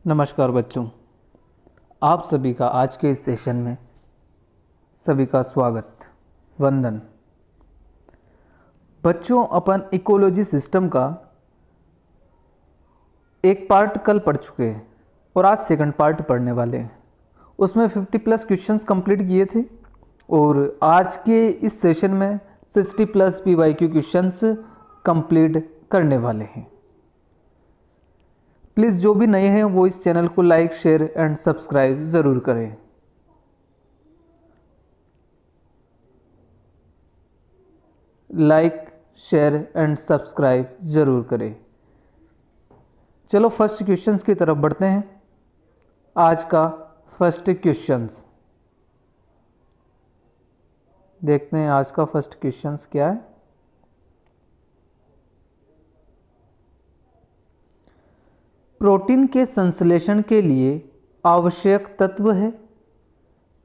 नमस्कार बच्चों, आप सभी का आज के इस सेशन में सभी का स्वागत। वंदन। बच्चों, अपन इकोलॉजी सिस्टम का एक पार्ट कल पढ़ चुके हैं और आज सेकंड पार्ट पढ़ने वाले हैं। उसमें 50+ क्वेश्चंस कंप्लीट किए थे और आज के इस सेशन में 60+ PYQ क्वेश्चंस कंप्लीट करने वाले हैं। प्लीज़ जो भी नए हैं वो इस चैनल को लाइक, शेयर एंड सब्सक्राइब ज़रूर करें। लाइक, शेयर एंड सब्सक्राइब ज़रूर करें। चलो फर्स्ट क्वेश्चंस की तरफ बढ़ते हैं। आज का फर्स्ट क्वेश्चंस देखते हैं। आज का फर्स्ट क्वेश्चंस क्या है? प्रोटीन के संश्लेषण के लिए आवश्यक तत्व है।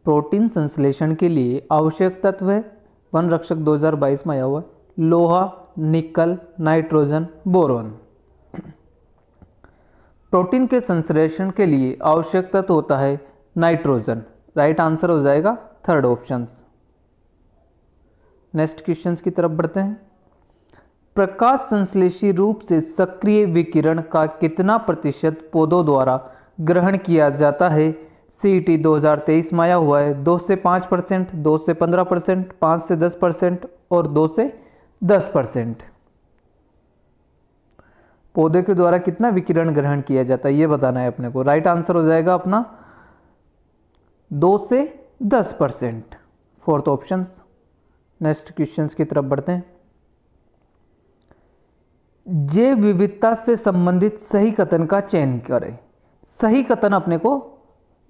प्रोटीन संश्लेषण के लिए आवश्यक तत्व है, वन रक्षक 2022 में आया हुआ है, लोहा, निकल, नाइट्रोजन, बोरॉन। प्रोटीन के संश्लेषण के लिए आवश्यक तत्व होता है नाइट्रोजन। राइट आंसर हो जाएगा थर्ड ऑप्शन। नेक्स्ट क्वेश्चन की तरफ बढ़ते हैं। प्रकाश संश्लेषी रूप से सक्रिय विकिरण का कितना प्रतिशत पौधों द्वारा ग्रहण किया जाता है? CET 2023 में आया हुआ है। 2 से 5%, 2 से 15%, 5 से 10% और 2 से 10%। पौधे के द्वारा कितना विकिरण ग्रहण किया जाता है ये बताना है अपने को। राइट आंसर हो जाएगा अपना 2 से 10%, फोर्थ ऑप्शन। नेक्स्ट क्वेश्चन की तरफ बढ़ते हैं। जैव विविधता से संबंधित सही कथन का चयन करें। सही कथन अपने को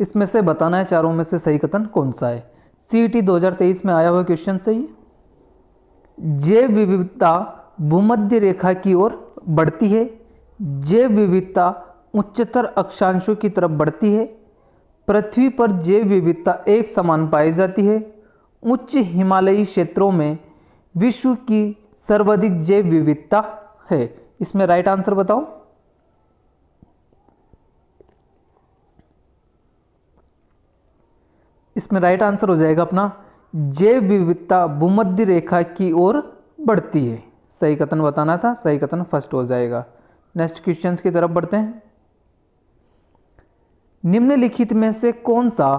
इसमें से बताना है, चारों में से सही कथन कौन सा है? CET 2023 में आया हुआ क्वेश्चन सही है। जैव विविधता भूमध्य रेखा की ओर बढ़ती है। जैव विविधता उच्चतर अक्षांशों की तरफ बढ़ती है। पृथ्वी पर जैव विविधता एक समान पाई जाती है। उच्च हिमालयी क्षेत्रों में विश्व की सर्वाधिक जैव विविधता है। इसमें राइट आंसर बताओ। इसमें राइट आंसर हो जाएगा अपना जैव विविधता भूमध्य रेखा की ओर बढ़ती है। सही कथन बताना था, सही कथन फर्स्ट हो जाएगा। नेक्स्ट क्वेश्चन की तरफ बढ़ते हैं। निम्नलिखित में से कौन सा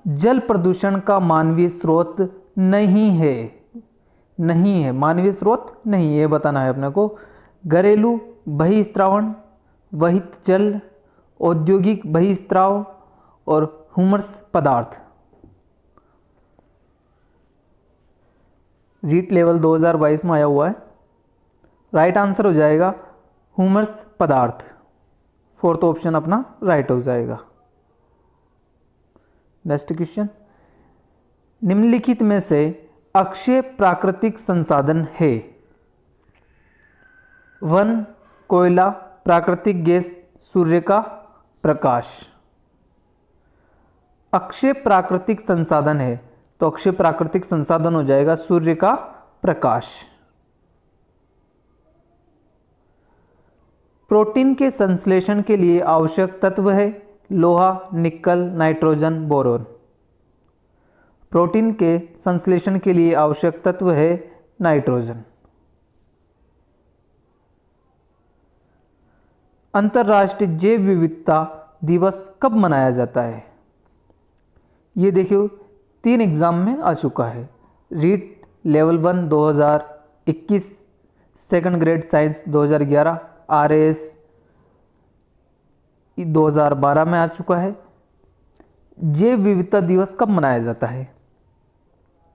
जल प्रदूषण का मानवीय स्रोत नहीं है? नहीं है, मानवीय स्रोत नहीं है बताना है अपने को। घरेलू बहिस्त्रावण, वहित जल, औद्योगिक बहिस्त्राव और ह्यूमस पदार्थ। रीट लेवल 2022 में आया हुआ है। राइट आंसर हो जाएगा ह्यूमस पदार्थ, फोर्थ ऑप्शन अपना राइट हो जाएगा। Next question. निम्नलिखित में से अक्षय प्राकृतिक संसाधन है? वन, कोयला, प्राकृतिक गैस, सूर्य का प्रकाश। अक्षय प्राकृतिक संसाधन है तो अक्षय प्राकृतिक संसाधन हो जाएगा सूर्य का प्रकाश। प्रोटीन के संश्लेषण के लिए आवश्यक तत्व है लोहा, निकल, नाइट्रोजन, बोरॉन। प्रोटीन के संश्लेषण के लिए आवश्यक तत्व है नाइट्रोजन। अंतर्राष्ट्रीय जैव विविधता दिवस कब मनाया जाता है? ये देखियो 3 एग्जाम में आ चुका है। REET level 1 2021, second grade science 2011, RAS 2012 में आ चुका है। जैव विविधता दिवस कब मनाया जाता है?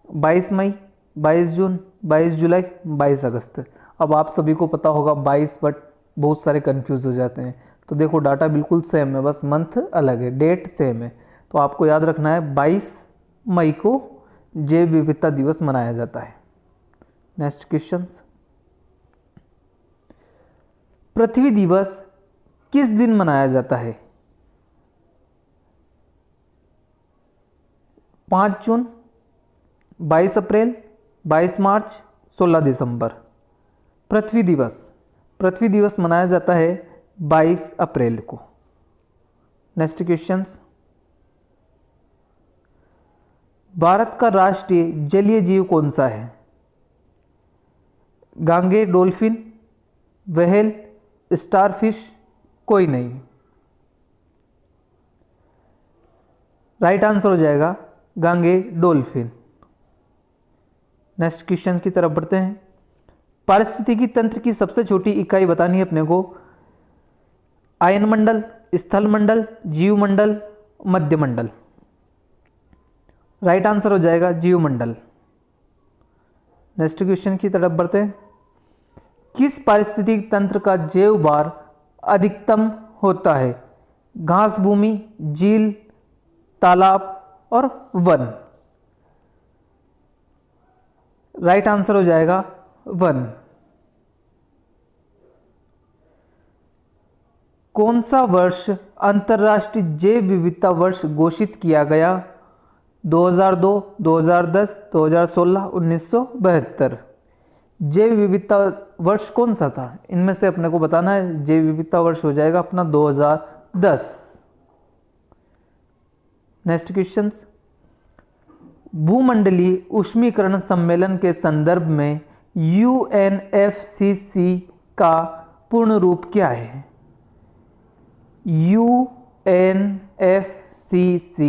22 मई, 22 जून, 22 जुलाई, 22 अगस्त। अब आप सभी को पता होगा 22, बट बहुत सारे कंफ्यूज हो जाते हैं। तो देखो डाटा बिल्कुल सेम है, बस मंथ अलग है, डेट सेम है। तो आपको याद रखना है 22 मई को जैव विविधता दिवस मनाया जाता है। Next question. पृथ्वी दिवस किस दिन मनाया जाता है? 5 जून, 22 अप्रैल, 22 मार्च, 16 दिसंबर। पृथ्वी दिवस मनाया जाता है 22 अप्रैल को। नेक्स्ट क्वेश्चंस, भारत का राष्ट्रीय जलीय जीव कौन सा है? गांगे, डॉल्फिन, व्हेल, स्टारफिश, कोई नहीं। राइट आंसर हो जाएगा गांगे डॉल्फिन। नेक्स्ट क्वेश्चन की तरफ बढ़ते हैं। पारिस्थितिकी तंत्र की सबसे छोटी इकाई बतानी है अपने को। आयन मंडल, स्थल मंडल, जीव मंडल, मध्य मंडल। राइट आंसर हो जाएगा जीव मंडल। नेक्स्ट क्वेश्चन की तरफ बढ़ते हैं। किस पारिस्थितिक तंत्र का जैव भार अधिकतम होता है? घास भूमि, झील, तालाब और वन। राइट आंसर हो जाएगा वन। कौन सा वर्ष अंतर्राष्ट्रीय जैव विविधता वर्ष घोषित किया गया? 2002, 2010, 2016, 1972। जैव विविधता वर्ष कौन सा था? इनमें से अपने को बताना है। जैव विविधता वर्ष हो जाएगा अपना 2010। नेक्स्ट क्वेश्चन, भूमंडलीय ऊष्मीकरण सम्मेलन के संदर्भ में यूएनएफसीसी का पूर्ण रूप क्या है? यूएनएफसीसी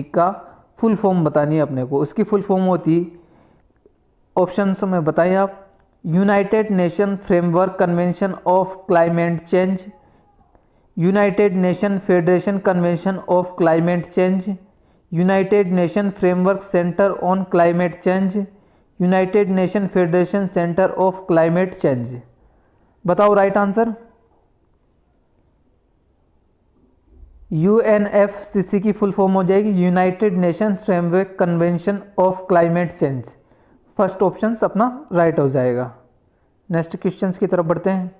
का फुल फॉर्म बतानी है अपने को। इसकी फुल फॉर्म होती, ऑप्शन में बताएं आप, United nation framework convention of climate change, United nation federation convention of climate change, United nation framework centre on climate change, United nation federation centre of climate change. बताओ right answer. UNFCCC की full form हो जाएगी United nation framework convention of climate change. First option अपना right हो जाएगा। Next question की तरफ बढ़ते हैं।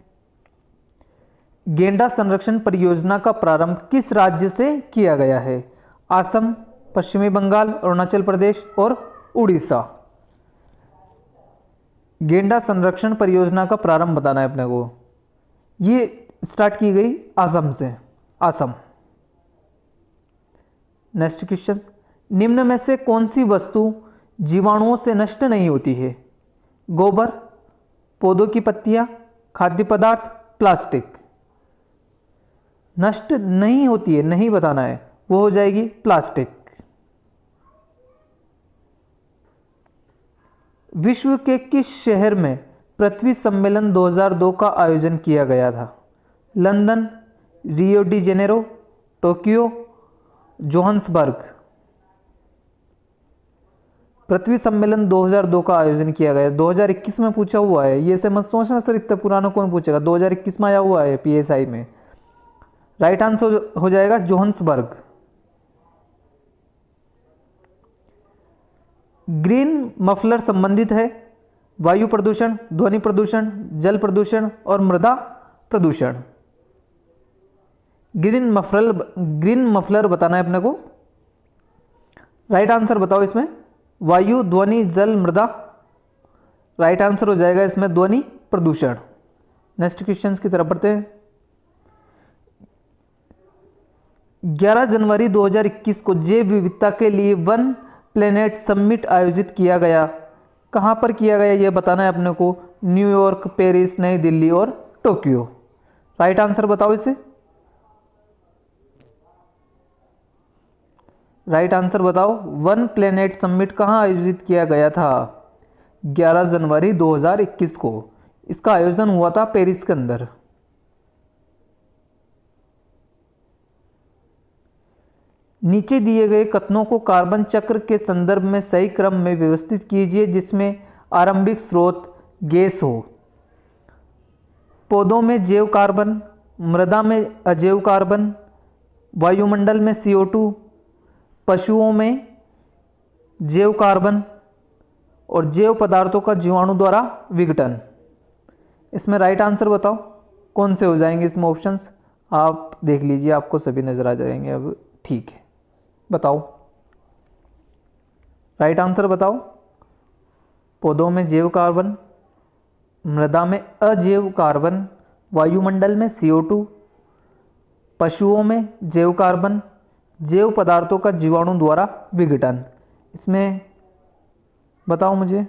गेंडा संरक्षण परियोजना का प्रारंभ किस राज्य से किया गया है? असम, पश्चिमी बंगाल, अरुणाचल प्रदेश और उड़ीसा। गेंडा संरक्षण परियोजना का प्रारंभ बताना है अपने को। ये स्टार्ट की गई असम से, असम। नेक्स्ट क्वेश्चन, निम्न में से कौन सी वस्तु जीवाणुओं से नष्ट नहीं होती है? गोबर, पौधों की पत्तियां, खाद्य पदार्थ, प्लास्टिक। नष्ट नहीं होती है, नहीं बताना है, वो हो जाएगी प्लास्टिक। विश्व के किस शहर में पृथ्वी सम्मेलन 2002 का आयोजन किया गया था? London, Rio de Janeiro, Tokyo, Johannesburg. पृथ्वी सम्मेलन 2002 का आयोजन किया गया। 2021 में पूछा हुआ है, ये से मत सोचना सर इतना पुराना कौन पूछेगा। 2021 में आया हुआ है पीएसआई में। राइट आंसर हो जाएगा जोहान्सबर्ग। ग्रीन मफलर संबंधित है वायु प्रदूषण, ध्वनि प्रदूषण, जल प्रदूषण और मृदा प्रदूषण। ग्रीन मफलर बताना है अपने को। राइट आंसर बताओ इसमें। वायु, ध्वनि, जल, मृदा। राइट आंसर हो जाएगा इसमें ध्वनि प्रदूषण। नेक्स्ट क्वेश्चन की तरफ बढ़ते हैं। 11 जनवरी 2021 को जैव विविधता के लिए वन प्लेनेट समिट आयोजित किया गया। कहां पर किया गया यह बताना है अपने को। न्यूयॉर्क, पेरिस, नई दिल्ली और टोक्यो। राइट आंसर बताओ इसे। राइट आंसर बताओ। वन प्लेनेट समिट कहां आयोजित किया गया था? 11 जनवरी 2021 को इसका आयोजन हुआ था पेरिस के अंदर। नीचे दिए गए कथनों को कार्बन चक्र के संदर्भ में सही क्रम में व्यवस्थित कीजिए जिसमें आरंभिक स्रोत गैस हो। पौधों में जैव कार्बन, मृदा में अजैव कार्बन, वायुमंडल में CO2, पशुओं में जैव कार्बन और जैव पदार्थों का जीवाणु द्वारा विघटन। इसमें राइट आंसर बताओ कौन से हो जाएंगे इसमें ऑप्शंस। आप देख लीजिए, आपको सभी नजर आ जाएंगे अब। ठीक है, बताओ राइट आंसर बताओ। पौधों में जैव कार्बन, मृदा में अजैव कार्बन, वायुमंडल में CO2, पशुओं में जैव कार्बन, जैव पदार्थों का जीवाणु द्वारा विघटन। इसमें बताओ मुझे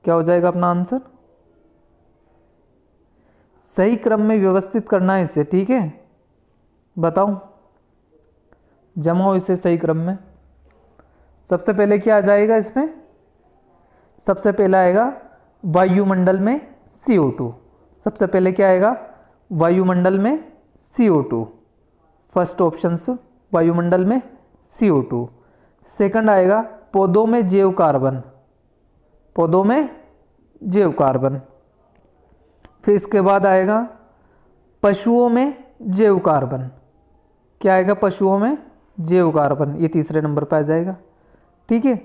क्या हो जाएगा अपना आंसर। सही क्रम में व्यवस्थित करना है इसे, ठीक है, बताओ, जमाओ इसे सही क्रम में। सबसे पहले क्या आ जाएगा इसमें, सबसे पहला आएगा वायुमंडल में CO2। सबसे पहले क्या आएगा, वायुमंडल में CO2, फर्स्ट ऑप्शन से वायुमंडल में CO2। सेकंड आएगा पौधों में जैव कार्बन, पौधों में जैव कार्बन। फिर इसके बाद आएगा पशुओं में जैव कार्बन, क्या आएगा, पशुओं में जैव कार्बन, ये तीसरे नंबर पर आ जाएगा, ठीक है।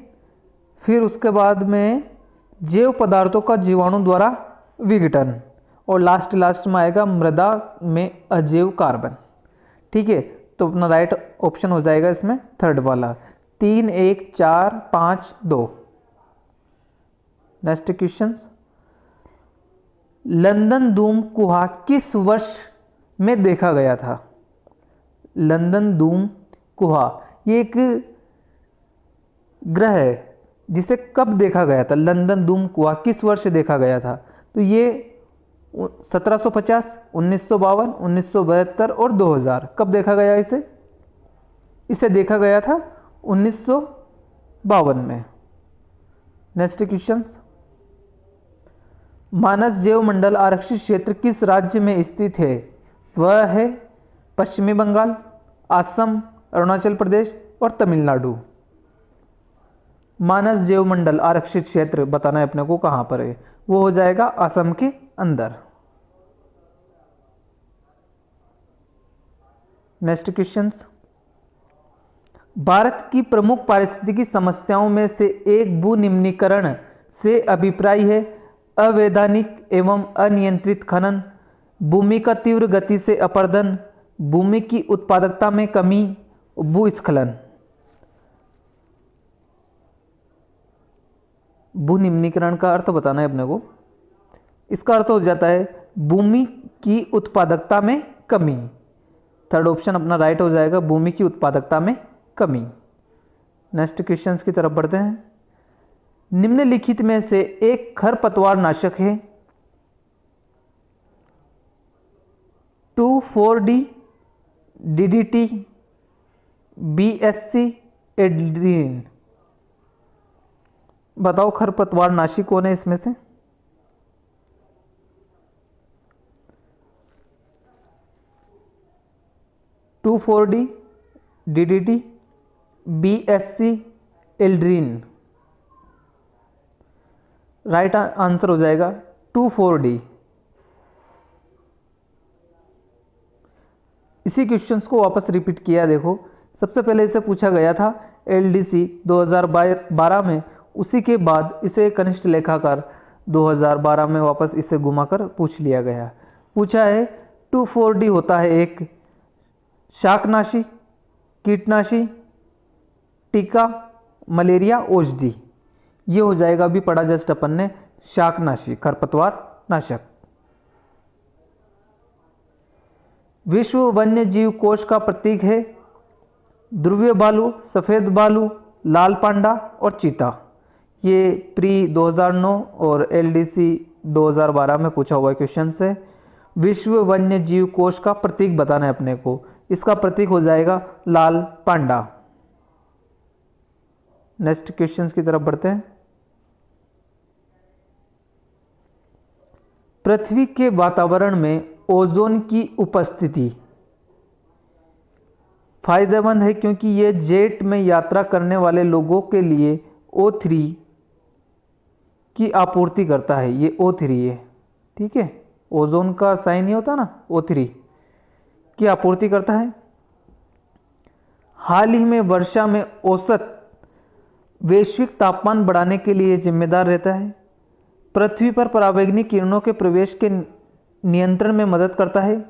फिर उसके बाद में जैव पदार्थों का जीवाणु द्वारा विघटन, और लास्ट में आएगा मृदा में अजैव कार्बन, ठीक है। तो अपना राइट ऑप्शन हो जाएगा इसमें थर्ड वाला, 3, 1, 4, 5, 2। नेक्स्ट क्वेश्चन, लंदन धूम कुहा किस वर्ष में देखा गया था। लंदन धूम कुहा ये एक ग्रह है जिसे कब देखा गया था। लंदन धूम कुहा किस वर्ष देखा गया था, तो ये 1750, 1952, 1972 और 2000। कब देखा गया इसे देखा गया था 1952 में। नेक्स्ट क्वेश्चन, मानस जैव मंडल आरक्षित क्षेत्र किस राज्य में स्थित है। वह है पश्चिमी बंगाल, असम, अरुणाचल प्रदेश और तमिलनाडु। मानस जैव मंडल आरक्षित क्षेत्र बताना है अपने को कहां पर है, वो हो जाएगा असम के अंदर। नेक्स्ट क्वेश्चन, भारत की प्रमुख पारिस्थितिकी समस्याओं में से एक भू निम्नीकरण से अभिप्राय है अवैधानिक एवं अनियंत्रित खनन, भूमि का तीव्र गति से अपरदन, भूमि की उत्पादकता में कमी, भूस्खलन। भू निम्नीकरण का अर्थ बताना है अपने को। इसका अर्थ हो जाता है भूमि की उत्पादकता में कमी। थर्ड ऑप्शन अपना राइट हो जाएगा, भूमि की उत्पादकता में कमी। नेक्स्ट क्वेश्चंस की तरफ बढ़ते हैं। निम्नलिखित में से एक खरपतवार नाशक है। 2,4-D, DDT, BSC, एड्रीन। बताओ खरपतवार नाशी कौन है इसमें से। Two 4D, DDT, BSC, aldrin. Right answer हो जाएगा 2,4-D। इसी क्वेश्चंस को वापस रिपीट किया, देखो सबसे पहले इसे पूछा गया था LDC 2012 में, उसी के बाद इसे कनिष्ठ लेखाकार 2012 में वापस इसे घुमाकर पूछ लिया गया। पूछा है 2,4-D होता है एक शाकनाशी, कीटनाशी, टीका, मलेरिया, औषधि। ये हो जाएगा, अभी पढ़ा जस्ट अपन ने, शाकनाशी, खरपतवार नाशक। विश्व वन्य जीव कोष का प्रतीक है ध्रुवीय भालू, सफेद भालू, लाल पांडा और चीता। ये प्री 2009 और LDC 2012 में पूछा हुआ क्वेश्चन है। विश्व वन्य जीव कोष का प्रतीक बताना है अपने को। इसका प्रतीक हो जाएगा लाल पांडा। नेक्स्ट क्वेश्चंस की तरफ बढ़ते हैं। पृथ्वी के वातावरण में ओजोन की उपस्थिति फायदेमंद है क्योंकि यह जेट में यात्रा करने वाले लोगों के लिए O3 की आपूर्ति करता है। ये O3 है, ठीक है, ओजोन का साइन ही होता ना, O3 की आपूर्ति करता है। हाल ही में वर्षा में औसत वैश्विक तापमान बढ़ाने के लिए जिम्मेदार रहता है। पृथ्वी पर पराबैंगनी किरणों के प्रवेश के नियंत्रण में मदद करता है।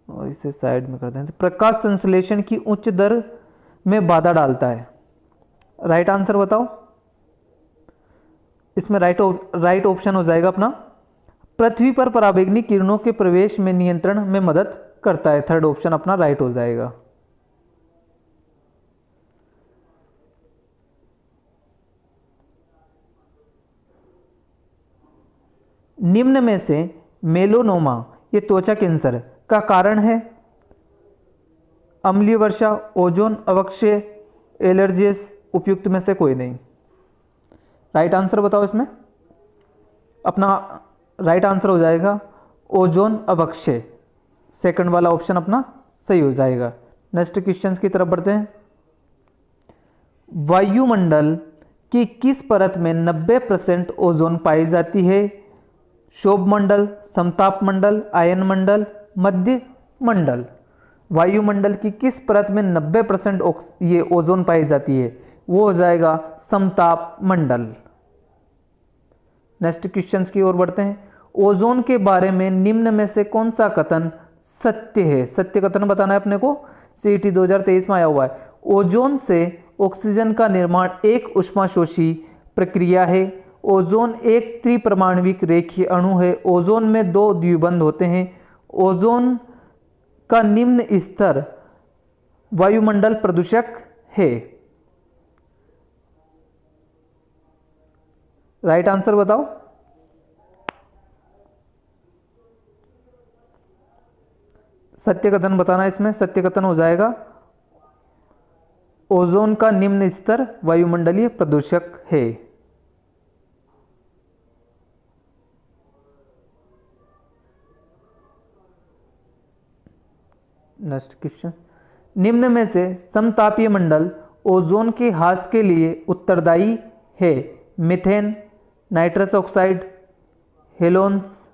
और इसे साइड में करते हैं। प्रकाश संश्लेषण की उच्च दर में बाधा डालता है। राइट आंसर बताओ इसमें। राइट ऑप्शन हो जाएगा अपना पृथ्वी पर पराबैंगनी किरणों के प्रवेश में नियंत्रण में मदद करता है। थर्ड ऑप्शन अपना राइट हो जाएगा। निम्न में से मेलोनोमा ये त्वचा कैंसर का कारण है? अम्लीय वर्षा, ओजोन, अवक्षय, एलर्जीज, उपयुक्त में से कोई नहीं। राइट आंसर बताओ इसमें। अपना राइट आंसर हो जाएगा ओजोन अवक्षय। सेकंड वाला ऑप्शन अपना सही हो जाएगा। नेक्स्ट क्वेश्चन की तरफ बढ़ते हैं। वायुमंडल की किस परत में 90% ओजोन पाई जाती है? शोभ मंडल, समताप मंडल, आयन मंडल, मध्य मंडल। वायुमंडल की किस परत में 90% ये ओजोन पाई जाती है? वो हो जाएगा समताप मंडल। नेक्स्ट क्वेश्चन की ओर बढ़ते हैं। ओजोन के बारे में निम्न में से कौन सा कथन सत्य है? सत्य कथन बताना है अपने को। सीईटी 2023 में आया हुआ है। ओजोन से ऑक्सीजन का निर्माण एक ऊष्माशोषी प्रक्रिया है। ओजोन एक त्रिपरमाणविक रेखीय अणु है। ओजोन में 2 द्विबंध होते हैं। ओजोन का निम्न स्तर वायुमंडल प्रदूषक है। राइट आंसर बताओ। सत्य कथन बताना है इसमें। सत्य कथन हो जाएगा ओजोन का निम्न स्तर वायुमंडलीय प्रदूषक है। Next question. निम्न में से समतापीय मंडल ओजोन के ह्रास के लिए उत्तरदायी है? Methane, nitrous oxide, halons.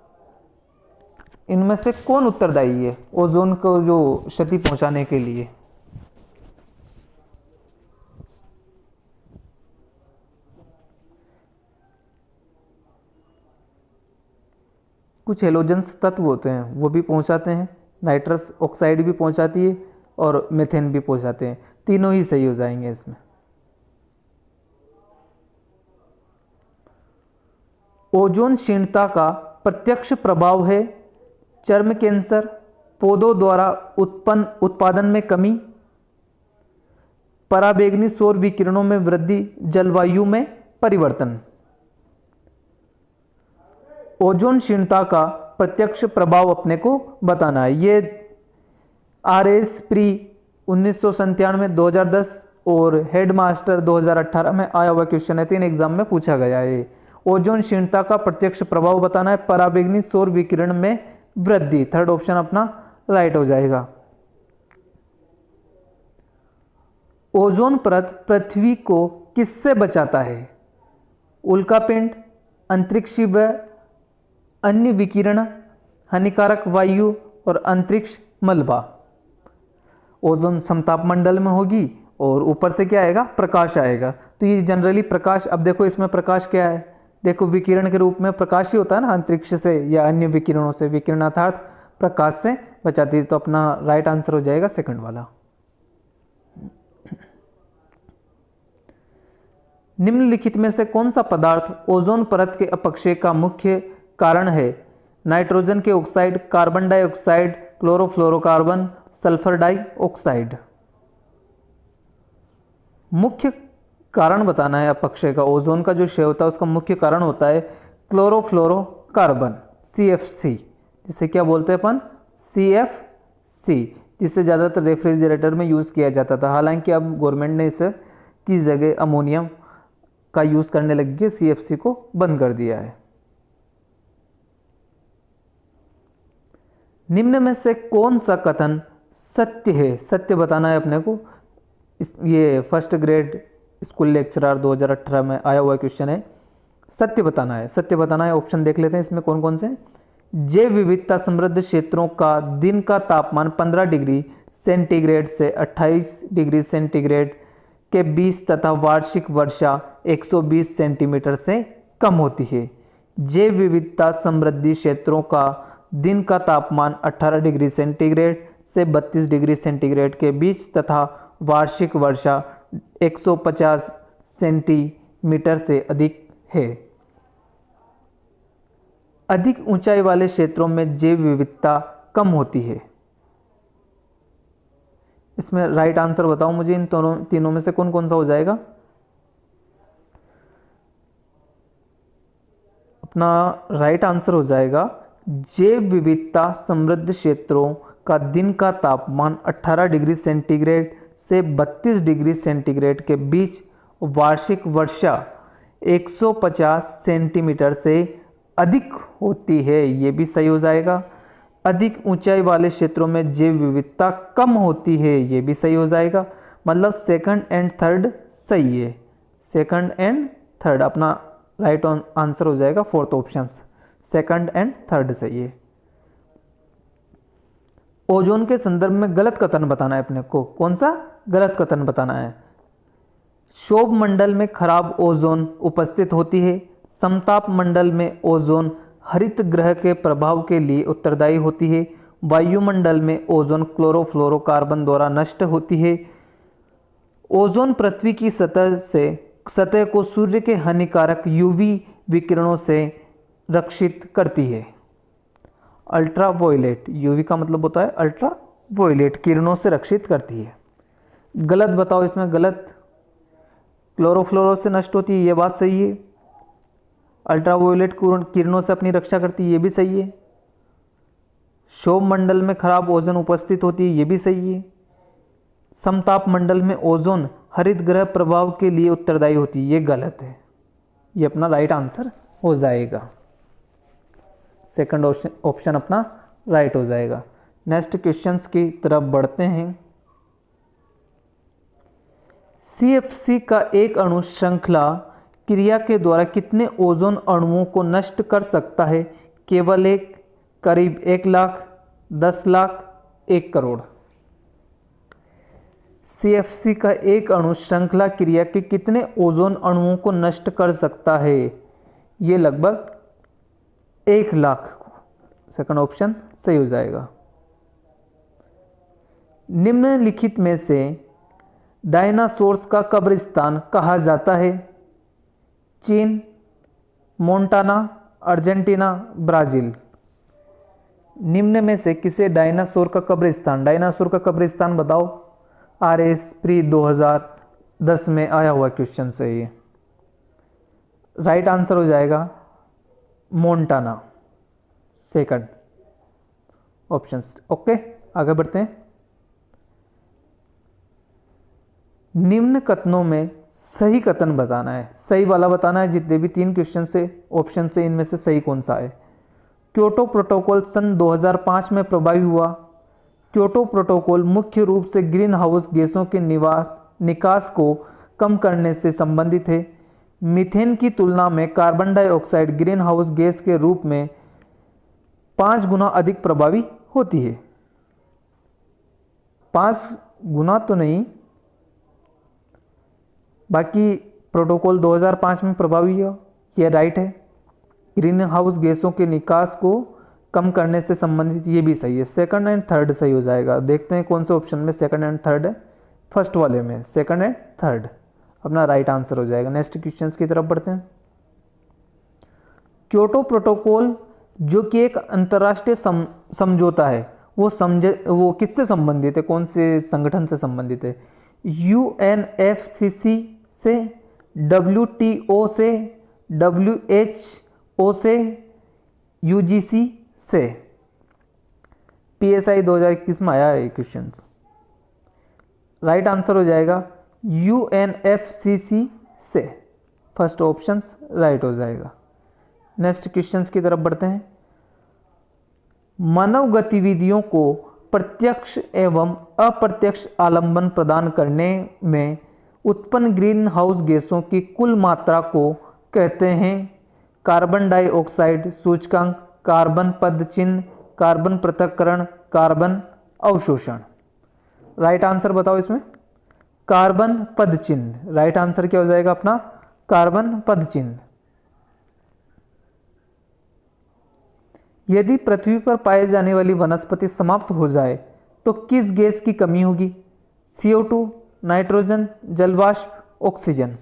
इनमें से कौन उत्तरदायी है ओजोन को जो क्षति पहुंचाने के लिए? कुछ हेलोजेंस तत्व होते हैं वो भी पहुंचाते हैं। नाइट्रस ऑक्साइड भी पहुंचाती है और मीथेन भी पहुंचाते हैं। तीनों ही सही हो जाएंगे इसमें। ओजोन क्षीणता का प्रत्यक्ष प्रभाव है? चर्म कैंसर, पौधों द्वारा उत्पादन में कमी, पराबैंगनी सौर विकिरणों में वृद्धि, जलवायु में परिवर्तन। ओजोन क्षीणता का प्रत्यक्ष प्रभाव अपने को बताना है। ये RS प्री 1997, 2010 और हेडमास्टर 2018 में आया हुआ क्वेश्चन है। 3 एग्जाम में पूछा गया है। ओजोन क्षीणता का प्रत्यक्ष प्रभाव बताना है। पराबैंगनी सौर विकिरण में वृद्धि। थर्ड ऑप्शन अपना राइट हो जाएगा। ओजोन परत पृथ्वी को किससे बचाता है? उल्कापिंड, अंतरिक्षीय व अन्य विकिरण, हानिकारक वायु और अंतरिक्ष मलबा। ओजोन समताप मंडल में होगी और ऊपर से क्या आएगा? प्रकाश आएगा। तो ये जनरली प्रकाश, अब देखो इसमें प्रकाश क्या है, देखो विकिरण के रूप में प्रकाश ही होता है ना, अंतरिक्ष से या अन्य विकिरणों से। विकिरण अर्थात प्रकाश से बचाती है। तो अपना राइट आंसर हो जाएगा सेकंड वाला। निम्नलिखित में से कौन सा पदार्थ ओजोन परत के अपक्षय का मुख्य कारण है? नाइट्रोजन के oxide, carbon dioxide, chlorofluorocarbon, sulphur dioxide. मुख्य कारण बताना है अपक्षय का। ओजोन का जो क्षय होता है उसका मुख्य कारण होता है क्लोरोफ्लोरोकार्बन, CFC, जिसे क्या बोलते हैं अपन? CFC, जिसे ज़्यादातर रेफ्रिजरेटर में यूज़ किया जाता था। हालांकि अब गवर्नमेंट ने इसे की जगह अमोनियम का यूज़ करने लगी है, CFC को बंद कर दिया है। निम्न में से कौन सा कथन सत्य है? सत्य बताना है अपने को। ये फर्स्ट ग्रेड स्कूल लेक्चरर 2018 में आया हुआ क्वेश्चन है। सत्य बताना है। सत्य बताना है। ऑप्शन देख लेते हैं इसमें कौन कौन से। जैव विविधता समृद्ध क्षेत्रों का दिन का तापमान 15 डिग्री सेंटीग्रेड से 28 डिग्री सेंटीग्रेड के बीच तथा वार्षिक वर्षा 120 सेंटीमीटर से कम होती है। जैव विविधता समृद्धि क्षेत्रों का दिन का तापमान 18 डिग्री सेंटीग्रेड से 32 डिग्री सेंटीग्रेड के बीच तथा वार्षिक वर्षा 150 सेंटीमीटर से अधिक है। अधिक ऊंचाई वाले क्षेत्रों में जैव विविधता कम होती है। इसमें राइट आंसर बताओ मुझे। इन तीनों में से कौन कौन सा हो जाएगा? अपना राइट आंसर हो जाएगा जैव विविधता समृद्ध क्षेत्रों का दिन का तापमान 18 डिग्री सेंटीग्रेड से 32 डिग्री सेंटीग्रेड के बीच, वार्षिक वर्षा 150 सेंटीमीटर से अधिक होती है, ये भी सही हो जाएगा। अधिक ऊंचाई वाले क्षेत्रों में जैव विविधता कम होती है, ये भी सही हो जाएगा। मतलब सेकंड एंड थर्ड सही है, सेकंड एंड थर्ड अपना राइट आंसर हो जाएगा। Fourth option second and third सही है। ओजोन के संदर्भ में गलत कथन बताना है अपने को। कौन सा गलत कथन बताना है? शोभ मंडल में खराब ओजोन उपस्थित होती है। समताप मंडल में ओजोन हरित ग्रह के प्रभाव के लिए उत्तरदायी होती है। वायुमंडल में ओजोन क्लोरोफ्लोरोकार्बन द्वारा नष्ट होती है। ओजोन पृथ्वी की सतह को सूर्य के हानिकारक यूवी विकिरणों से रक्षित करती है। अल्ट्रा वायलेट, यूवी का मतलब होता है अल्ट्रा वायलेट किरणों से रक्षित करती है। गलत बताओ इसमें, गलत। क्लोरोफ्लोरो से नष्ट होती है, ये बात सही है। अल्ट्रा वायलेट किरणों से अपनी रक्षा करती है, ये भी सही है। शोभ मंडल में खराब ओजोन उपस्थित होती है, ये भी सही है। समताप मंडल में ओजोन हरित ग्रह प्रभाव के लिए उत्तरदायी होती है, ये गलत है। ये अपना राइट आंसर हो जाएगा। सेकंड ऑप्शन अपना राइट हो जाएगा। नेक्स्ट क्वेश्चंस की तरफ बढ़ते हैं। CFC का एक अणु श्रृंखला क्रिया के द्वारा कितने ओजोन अणुओं को नष्ट कर सकता है? केवल एक, करीब 1 लाख, 10 लाख, 1 करोड़। CFC का एक अणु श्रृंखला क्रिया के कितने ओजोन अणुओं को नष्ट कर सकता है? ये लगभग 1 लाख। सेकंड ऑप्शन सही हो जाएगा। निम्नलिखित में से डायनासोर्स का कब्रिस्तान कहा जाता है? चीन, मोंटाना, अर्जेंटीना, ब्राजील। निम्न में से किसे डायनासोर का कब्रिस्तान बताओ। RS प्री 2010 में आया हुआ क्वेश्चन से ये राइट आंसर हो जाएगा मोंटाना, सेकंड ऑप्शन। ओके, आगे बढ़ते हैं। निम्न कथनों में सही कथन बताना है, सही वाला बताना है। जितने भी 3 क्वेश्चन से ऑप्शन से इनमें से सही कौन सा है? क्योटो प्रोटोकॉल सन 2005 में प्रभावी हुआ। क्योटो प्रोटोकॉल मुख्य रूप से ग्रीन हाउस गैसों के निकास को कम करने से संबंधित है। मीथेन की तुलना में carbon dioxide green house gas के रूप में 5 गुना अधिक प्रभावी होती है। 5 गुना तो नहीं, बाकी प्रोटोकॉल 2005 में प्रभावी है, यह राइट है। ग्रीन हाउस गैसों के निकास को कम करने से संबंधित, ये भी सही है। सेकंड एंड थर्ड सही हो जाएगा। देखते हैं कौन से ऑप्शन में सेकंड एंड थर्ड है। फर्स्ट वाले में सेकंड एंड थर्ड अपना राइट आंसर हो जाएगा। नेक्स्ट क्वेश्चन की तरफ बढ़ते हैं। क्योटो प्रोटोकॉल जो कि एक अंतर्राष्ट्रीय समझौता है, वो किससे संबंधित है? कौन से संगठन से संबंधित है? UNFCCC से, WTO से, WHO से, UGC से। PSI 2021 में आया है क्वेश्चन। राइट आंसर हो जाएगा UNFCCC से। फर्स्ट ऑप्शन राइट हो जाएगा। नेक्स्ट क्वेश्चन की तरफ बढ़ते हैं। मानव गतिविधियों को प्रत्यक्ष एवं अप्रत्यक्ष आलंबन प्रदान करने में उत्पन्न ग्रीन हाउस गैसों की कुल मात्रा को कहते हैं? कार्बन डाइऑक्साइड सूचकांक, कार्बन पदचिह्न, कार्बन पृथक्करण, कार्बन अवशोषण। राइट आंसर बताओ इसमें। कार्बन पदचिह्न, राइट आंसर क्या हो जाएगा अपना? कार्बन पदचिह्न। यदि पृथ्वी पर पाए जाने वाली वनस्पति समाप्त हो जाए तो किस गैस की कमी होगी? CO2, नाइट्रोजन, जलवाष्प, ऑक्सीजन।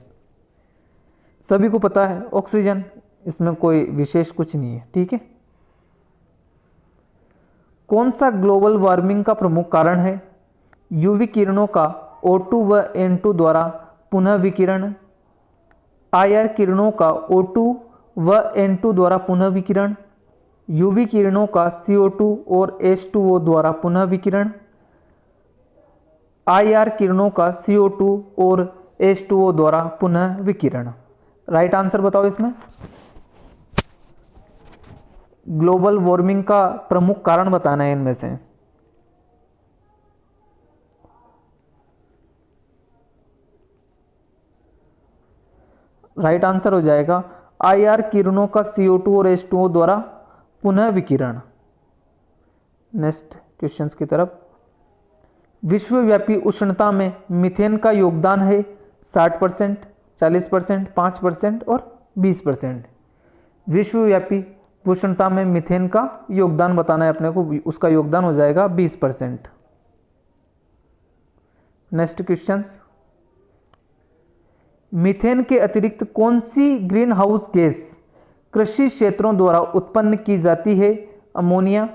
सभी को पता है ऑक्सीजन, इसमें कोई विशेष कुछ नहीं है, ठीक है। कौन सा ग्लोबल वार्मिंग का प्रमुख कारण है? यूवी किरणों का O2 व N2 द्वारा पुनः विकिरण, IR किरणों का O2 व N2 द्वारा पुनः विकिरण, यूवी किरणों का CO2 और H2O द्वारा पुनः विकिरण, IR किरणों का CO2 और H2O द्वारा पुनः विकिरण। राइट आंसर बताओ इसमें। ग्लोबल वार्मिंग का प्रमुख कारण बताना है इनमें से। राइट आंसर हो जाएगा IR किरणों का CO2 और H2O द्वारा पुनः विकिरण। नेक्स्ट क्वेश्चंस की तरफ। विश्वव्यापी उष्णता में मीथेन का योगदान है 60%, 40%, 5% और 20%। विश्वव्यापी उष्णता में मीथेन का योगदान बताना है अपने को, उसका योगदान हो जाएगा 20%। Next questions. मीथेन के अतिरिक्त कौन सी ग्रीन हाउस गैस कृषि क्षेत्रों द्वारा उत्पन्न की जाती है? Ammonia,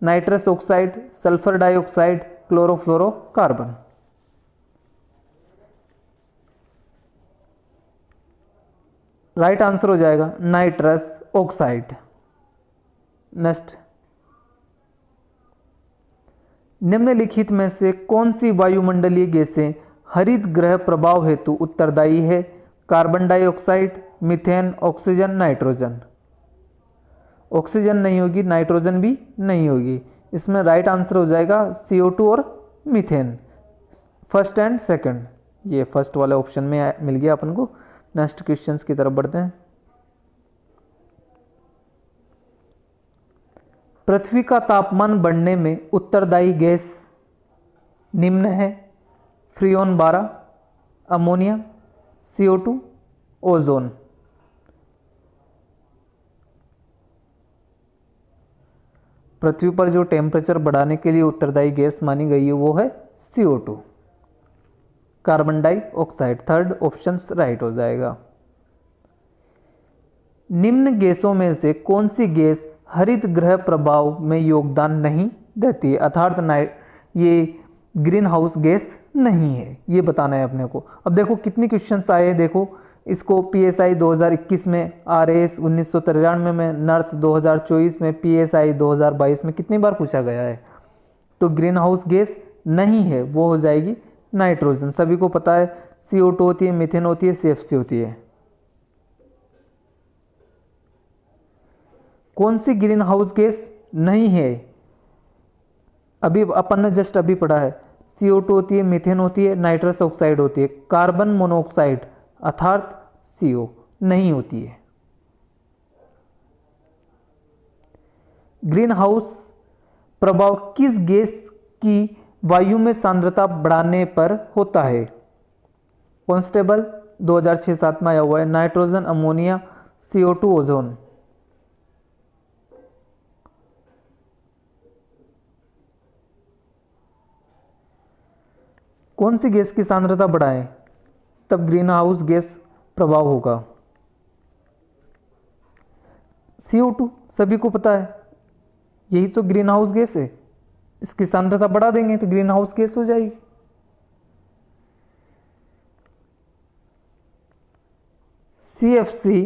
nitrous oxide, sulphur dioxide, chlorofluorocarbon. Right answer हो जाएगा नाइट्रस ऑक्साइड। नेक्स्ट। निम्नलिखित में से कौन सी वायुमंडलीय गैसें हरित गृह प्रभाव हेतु उत्तरदायी है? Carbon dioxide, methane, oxygen, nitrogen. Oxygen नहीं होगी, नाइट्रोजन भी नहीं होगी। इसमें राइट आंसर हो जाएगा CO2 और मीथेन, फर्स्ट एंड सेकंड। ये फर्स्ट वाले ऑप्शन में मिल गया अपन को। नेक्स्ट क्वेश्चंस की तरफ बढ़ते हैं। पृथ्वी का तापमान बढ़ने में उत्तरदायी गैस निम्न है: फ्रियोन 12, अमोनिया, CO2, ओजोन। पृथ्वी पर जो टेम्परेचर बढ़ाने के लिए उत्तरदायी गैस मानी गई है वो है CO2, carbon dioxide. Third option right हो जाएगा। निम्न गैसों में से कौन सी गैस हरित गृह प्रभाव में योगदान नहीं देती है? अर्थात ये ग्रीन हाउस गैस नहीं है, ये बताना है अपने को। अब देखो कितनी क्वेश्चंस आए हैं, देखो इसको PSI 2021 में, RAS 1993 में, नर्स 2024 में, PSI 2022 में कितनी बार पूछा गया है। तो ग्रीन हाउस गैस नहीं है, वो हो जाएगी नाइट्रोजन। सभी को पता है CO2 होती है, मीथेन होती है, CFC होती है। कौन सी ग्रीन हाउस गैस नहीं है? अभी अपन ने जस्ट अभी पढ़ा है, CO2 होती है, मीथेन होती है, नाइट्रस ऑक्साइड होती है, कार्बन मोनोऑक्साइड अर्थात CO नहीं होती है। ग्रीन हाउस प्रभाव किस गैस की वायु में सांद्रता बढ़ाने पर होता है? कॉन्स्टेबल 2006-7 में आया हुआ है। Nitrogen, ammonia, CO2, ozone. कौन सी गैस की सांद्रता बढ़ाएं तब ग्रीन हाउस गैस प्रभाव होगा? CO2 सभी को पता है, यही तो ग्रीन हाउस गैस है। इसकी सांद्रता बढ़ा देंगे तो ग्रीन हाउस गैस हो जाएगी। CFC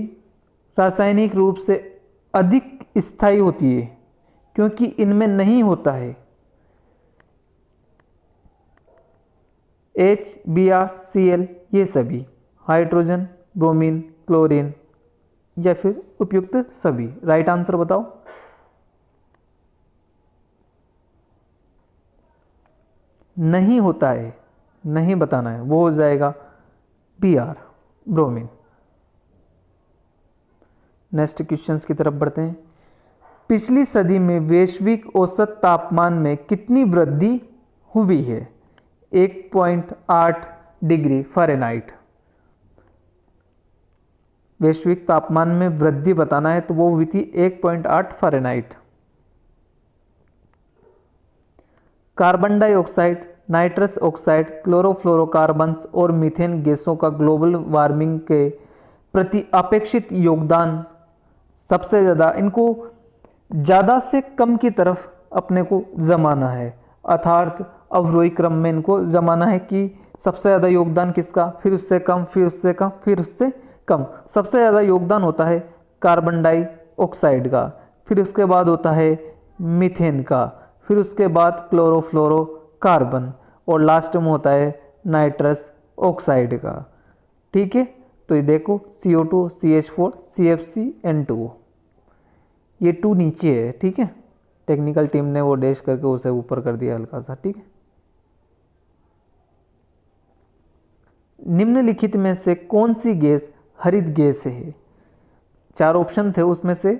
रासायनिक रूप से अधिक स्थायी होती है क्योंकि इनमें नहीं होता है HBr, ये सभी हाइड्रोजन, ब्रोमीन, क्लोरीन या फिर उपयुक्त सभी। राइट आंसर बताओ। नहीं होता है, नहीं बताना है, वो हो जाएगा Br, ब्रोमीन। नेक्स्ट क्वेश्चंस की तरफ बढ़ते हैं। पिछली सदी में वैश्विक औसत तापमान में कितनी वृद्धि हुई है? 1.8 डिग्री फ़ारेनहाइट। वैश्विक तापमान में वृद्धि बताना है तो वो हुई थी 1.8 Fahrenheit. Carbon dioxide, nitrous oxide, chlorofluorocarbons और मीथेन गैसों का ग्लोबल वार्मिंग के प्रति अपेक्षित योगदान सबसे ज़्यादा, इनको ज़्यादा से कम की तरफ अपने को जमाना है, अर्थात अवरोही क्रम में इनको जमाना है कि सबसे ज़्यादा योगदान किसका, फिर उससे कम, फिर उससे कम, फिर उससे कम। सबसे ज़्यादा योगदान होता है कार्बन डाइऑक्साइड का, फिर उसके बाद होता है मीथेन का, फिर उसके बाद क्लोरोफ्लोरोकार्बन और लास्ट में होता है नाइट्रस ऑक्साइड का। ठीक है, तो ये देखो CO2, CH4, CFC, N2, ये 2 नीचे है। ठीक है, टेक्निकल टीम ने वो डैश करके उसे ऊपर कर दिया हल्का सा। ठीक है, निम्नलिखित में से कौन सी गैस हरित गैस है? 4 ऑप्शन थे, उसमें से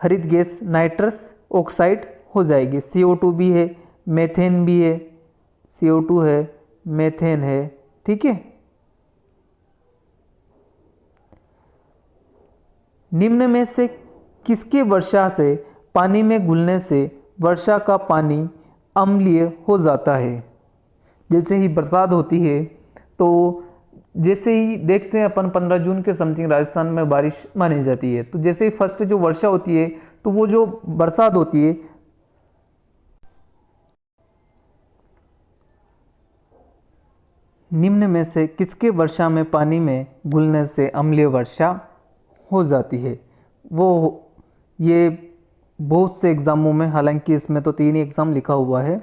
हरित गैस नाइट्रस ऑक्साइड हो जाएगी। CO2 भी है, मेथेन भी है, CO2 है, मेथेन है। ठीक है, निम्न में से किसके वर्षा से पानी में घुलने से वर्षा का पानी अम्लीय हो जाता है? जैसे ही बरसात होती है तो जैसे ही देखते हैं अपन 15 जून के समथिंग राजस्थान में बारिश मानी जाती है, तो जैसे ही फर्स्ट जो वर्षा होती है तो वो जो बरसात होती है निम्न में से किसके वर्षा में पानी में घुलने से अम्लीय वर्षा हो जाती है? वो ये बहुत से एग्ज़ामों में, हालांकि इसमें तो 3 ही एग्ज़ाम लिखा हुआ है,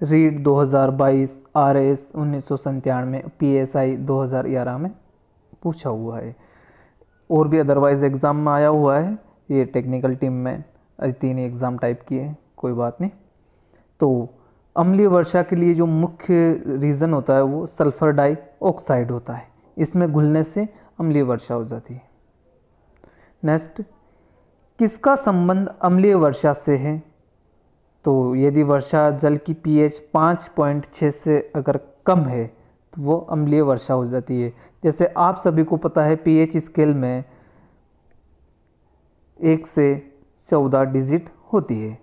रीट 2022, RS 1997, PSI 2011 में पूछा हुआ है, और भी अदरवाइज एग्ज़ाम में आया हुआ है। ये टेक्निकल टीम में 3 ही एग्ज़ाम टाइप किए हैं, कोई बात नहीं। तो अम्लीय वर्षा के लिए जो मुख्य रीज़न होता है वो सल्फर डाइऑक्साइड होता है, इसमें घुलने से अम्लीय वर्षा हो जाती है। नेक्स्ट, किसका संबंध अम्लीय वर्षा से है? तो यदि वर्षा जल की pH 5.6 से अगर कम है तो वो अम्लीय वर्षा हो जाती है। जैसे आप सभी को पता है pH स्केल में 1 से 14 डिजिट होती है।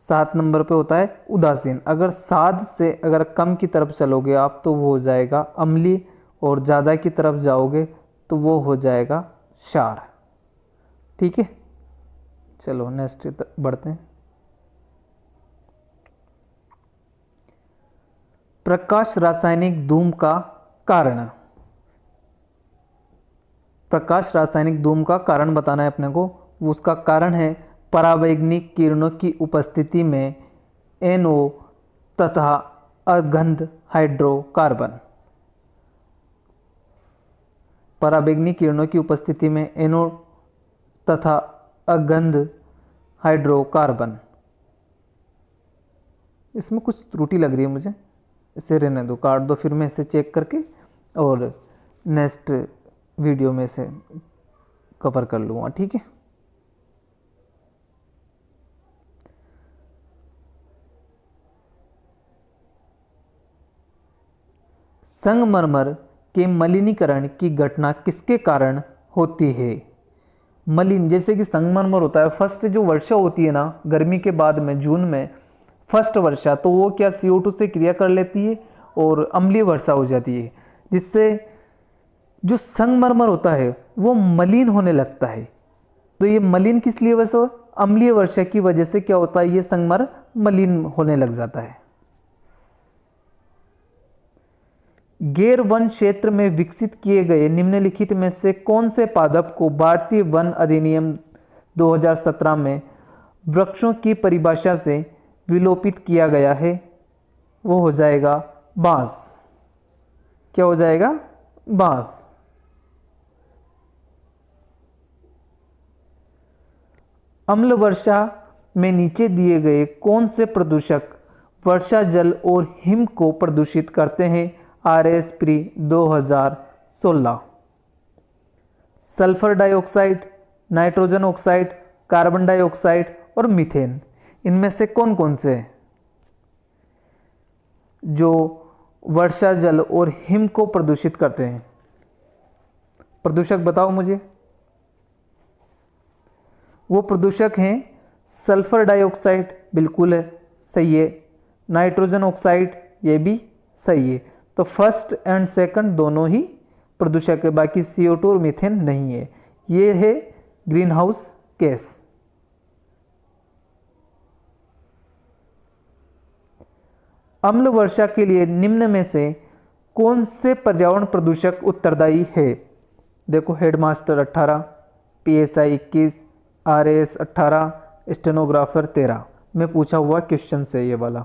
7 नंबर पे होता है उदासीन। अगर 7 से अगर कम की तरफ चलोगे आप तो वो हो जाएगा अम्लीय, और ज़्यादा की तरफ जाओगे तो वो हो जाएगा क्षार। ठीक है, चलो नेक्स्ट बढ़ते हैं। प्रकाश रासायनिक धूम का कारण। प्रकाश रासायनिक धूम का कारण बताना है अपने को। उसका कारण है परावैंगनिक किरणों की उपस्थिति में NO तथा अगंध हाइड्रोकार्बन। परावैंगनिक किरणों की उपस्थिति में NO तथा अगंध हाइड्रोकार्बन। इसमें कुछ त्रुटि लग रही है मुझे, इसे रहने दो, काट दो, फिर मैं इसे चेक करके और नेक्स्ट वीडियो में इसे कवर कर लूँगा। ठीक है, संगमरमर के मलिनीकरण की घटना किसके कारण होती है? मलिन, जैसे कि संगमरमर होता है, फर्स्ट जो वर्षा होती है ना गर्मी के बाद में जून में फर्स्ट वर्षा, तो वो क्या CO2 से क्रिया कर लेती है और अम्लीय वर्षा हो जाती है, जिससे जो संगमरमर होता है वो मलिन होने लगता है। तो ये मलिन किस लिए वजह? अम्लीय वर्षा की वजह से क्या होता है, ये संगमरमर मलिन होने लग जाता है। गैर वन क्षेत्र में विकसित किए गए निम्नलिखित में से कौन से पादप को भारतीय वन अधिनियम 2017 में वृक्षों की परिभाषा से विलोपित किया गया है? वो हो जाएगा बांस। क्या हो जाएगा? बांस। अम्ल वर्षा में नीचे दिए गए कौन से प्रदूषक वर्षा जल और हिम को प्रदूषित करते हैं? RS pre 2016। Sulphur dioxide, nitrogen oxide, carbon dioxide और मीथेन। इनमें से कौन कौन से हैं जो वर्षा जल और हिम को प्रदूषित करते हैं? प्रदूषक बताओ मुझे। वो प्रदूषक हैं सल्फर डाइऑक्साइड, बिल्कुल है, सही है। नाइट्रोजन ऑक्साइड, ये भी सही है। तो फर्स्ट एंड सेकंड दोनों ही प्रदूषक है, बाकी CO2 और मीथेन नहीं है। ये है ग्रीन हाउस गैस। अम्ल वर्षा के लिए निम्न में से कौन से पर्यावरण प्रदूषक उत्तरदायी है? देखो हेडमास्टर 18, PSI 21, RAS 18, स्टेनोग्राफर 13 में पूछा हुआ क्वेश्चन है ये वाला।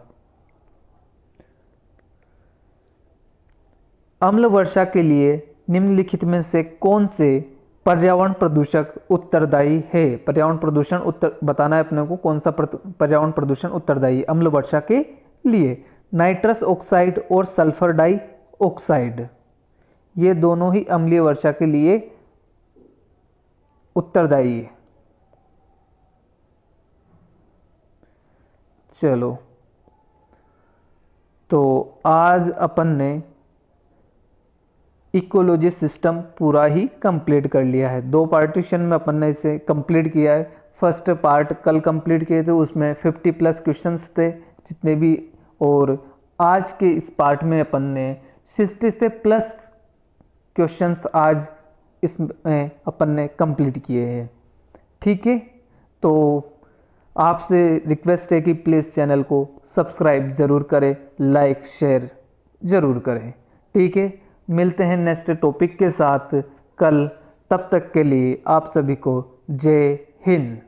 अम्ल वर्षा के लिए निम्नलिखित में से कौन से पर्यावरण प्रदूषक उत्तरदायी है? पर्यावरण प्रदूषण बताना है अपने को, कौन सा पर्यावरण प्रदूषण उत्तरदायी अम्ल वर्षा के लिए? नाइट्रस ऑक्साइड और सल्फर डाई ऑक्साइड, ये दोनों ही अम्लीय वर्षा के लिए उत्तरदायी है। चलो, तो आज अपन ने इकोलॉजी सिस्टम पूरा ही कंप्लीट कर लिया है। 2 पार्टीशन में अपन ने इसे कंप्लीट किया है। फर्स्ट पार्ट कल कंप्लीट किए थे, उसमें 50+ क्वेश्चंस थे जितने भी, और आज के इस पार्ट में अपन ने 60 से प्लस क्वेश्चंस आज इसमें अपन ने कंप्लीट किए हैं। ठीक है, तो आपसे रिक्वेस्ट है कि प्लीज़ चैनल को सब्सक्राइब ज़रूर करें, लाइक शेयर ज़रूर करें। ठीक है, मिलते हैं नेक्स्ट टॉपिक के साथ कल। तब तक के लिए आप सभी को जय हिंद।